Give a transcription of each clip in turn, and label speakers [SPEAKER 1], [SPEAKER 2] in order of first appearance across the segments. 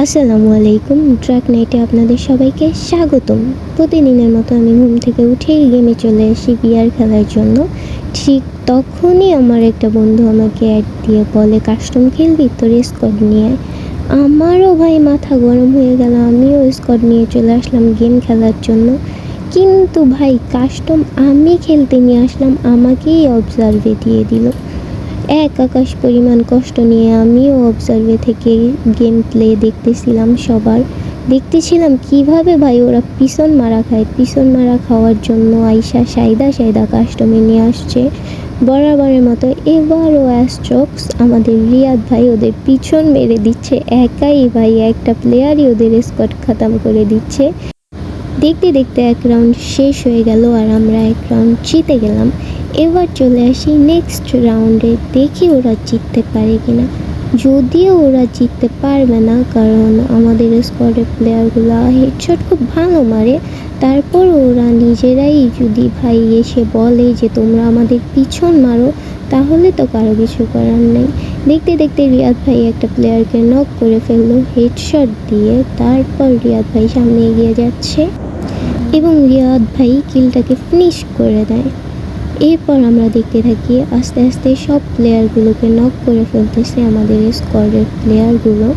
[SPEAKER 1] আসসালামু আলাইকুম। ট্র্যাক নাইটে আপনাদের সবাইকে স্বাগতম। প্রতিদিনের মতো আমি ঘুম থেকে উঠেই গেমে চলে আসি বিআর খেলার জন্য। ঠিক তখনই আমার একটা বন্ধু আমাকে অ্যাড দিয়ে বলে, কাস্টম খেলবি? তোর স্কোয়াড নিয়ে। আমারও ভাই মাথা গরম হয়ে গেল, আমিও স্কোয়াড নিয়ে চলে আসলাম গেম খেলার জন্য। কিন্তু ভাই কাস্টম আমি খেলতে নিয়ে আসলাম, আমাকেই অবজার্ভে দিয়ে দিল। এক আকাশ পরিমাণ কষ্ট নিয়ে আমিও অবজার্ভে থেকে গেম প্লে দেখতেছিলাম সবার। দেখতেছিলাম কিভাবে ভাই ওরা পিছন মারা খায়। পিছন মারা খাওয়ার জন্য আইসা সাইদা কাস্টমে নিয়ে আসছে বরাবরের মতো। এবারও অ্যাস্ট্রক্স আমাদের রিয়াদ ভাই ওদের পিছন মেরে দিচ্ছে একাই। ভাই একটা প্লেয়ারই ওদের স্কোয়াড খতম করে দিচ্ছে। দেখতে দেখতে এক রাউন্ড শেষ হয়ে গেল আর আমরা এক রাউন্ড জিতে গেলাম। এবার চলে আসি নেক্সট রাউন্ডে, দেখি ওরা জিততে পারে কিনা। যদিও ওরা জিততে পারবে না, কারণ আমাদের স্কোয়াডের প্লেয়ারগুলো হেডশট খুব ভালো মারে। তারপর ওরা নিজেরাই যদি ভাই এসে বলে যে তোমরা আমাদের পিছন মারো, তাহলে তো কারো কিছু করার নেই। দেখতে দেখতে রিয়াদ ভাই একটা প্লেয়ারকে নক করে ফেললো হেডশট দিয়ে। তারপর রিয়াদ ভাই সামনে এগিয়ে যাচ্ছে এবং রিয়াদ ভাই কিলটাকে ফিনিশ করে দেয়। এরপর আমরা দেখতে থাকি আস্তে আস্তে সব প্লেয়ারগুলোকে নক করে ফেলতেছে আমাদের স্কোয়াডের প্লেয়ারগুলো।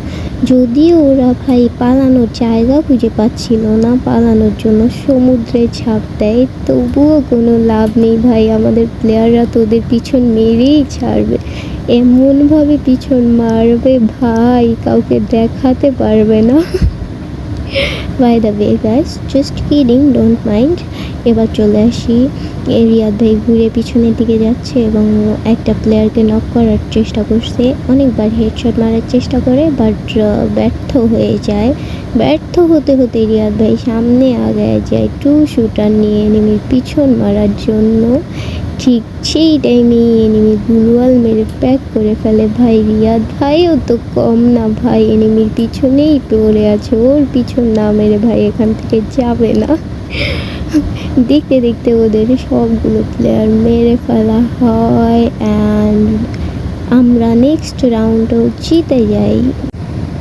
[SPEAKER 1] যদিও ওরা ভাই পালানোর জায়গা খুঁজে পাচ্ছিল না, পালানোর জন্য সমুদ্রে ঝাঁপ দেয়, তবুও কোনো লাভ নেই ভাই। আমাদের প্লেয়াররা তো ওদের পিছন মেরেই ছাড়বে, এমনভাবে পিছন মারবে ভাই কাউকে দেখাতে পারবে না। By the way guys, just kidding, don't mind. এবার চলে আসি, রিয়াদ ভাই ঘুরে পিছনের দিকে যাচ্ছে এবং একটা প্লেয়ারকে নক করার চেষ্টা করছে। অনেকবার হেডশট মারার চেষ্টা করে, বাট ব্যর্থ হয়ে যায়। ব্যর্থ হতে হতে রিয়াদ ভাই সামনে আগায় যায় টু শুটার নিয়ে এনিমির পিছন মারার জন্য। ঠিক সেই টাইমে এনিমি গুলওয়াল মেরে প্যাক করে ফেলে। ভাই রিয়াদ ভাইও তো কম না ভাই, এনিমির পিছনেই পড়ে আছে, ওর পিছন না মেরে ভাই এখান থেকে যাবে না। দেখতে দেখতে ওদের সবগুলো প্লেয়ার মেরে ফেলা হয় অ্যান্ড আমরা নেক্সট রাউন্ডও জিতে যাই।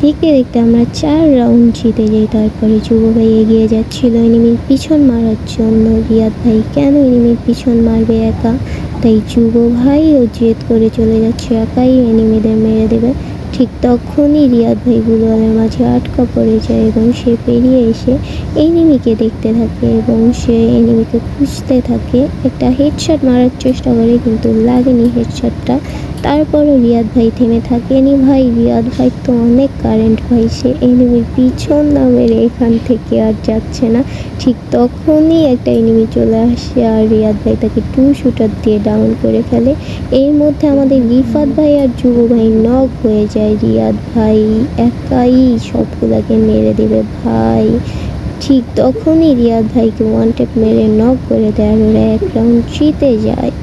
[SPEAKER 1] দেখতে দেখতে আমরা 4 রাউন্ড জিতে যাই। তারপরে যুব ভাই এগিয়ে যাচ্ছিল এনিমির পিছন মারার জন্য। রিয়াদ ভাই কেন এনিমির পিছন মারবে একা, তাই যুব ভাইও জেদ করে চলে যাচ্ছে, একাই এনিমিদের মেরে দেবে। ঠিক তখনই রিয়াদ ভাই গুলওয়ালের মাঝে আটকা পড়ে যায় এবং সে পেরিয়ে এসে এনিমিকে দেখতে থাকে এবং সে এনিমিকে খুঁজতে থাকে। একটা হেডশট মারার চেষ্টা করে কিন্তু লাগেনি হেডশটটা। তারপরও রিয়াদ ভাই থেমে থাকেনি ভাই। রিয়াদ ভাই তো অনেক কারেন্ট ভাই, সে এনিমির পিছন না মেরে এখান থেকে আর যাচ্ছে না। ঠিক তখনই একটা এনিমি চলে আসে আর রিয়াদ ভাই তাকে টু শুটার দিয়ে ডাউন করে ফেলে। এর মধ্যে আমাদের রিফাত ভাই আর যুব ভাই নক হয়ে যায়। রিয়াদ ভাই একাই সবগুলাকে মেরে দেবে ভাই। ঠিক তখনই রিয়াদ ভাইকে ওয়ান ট্যাপ মেরে নক করে দেয় আর ওরা এক রাউন্ড জিতে যায়।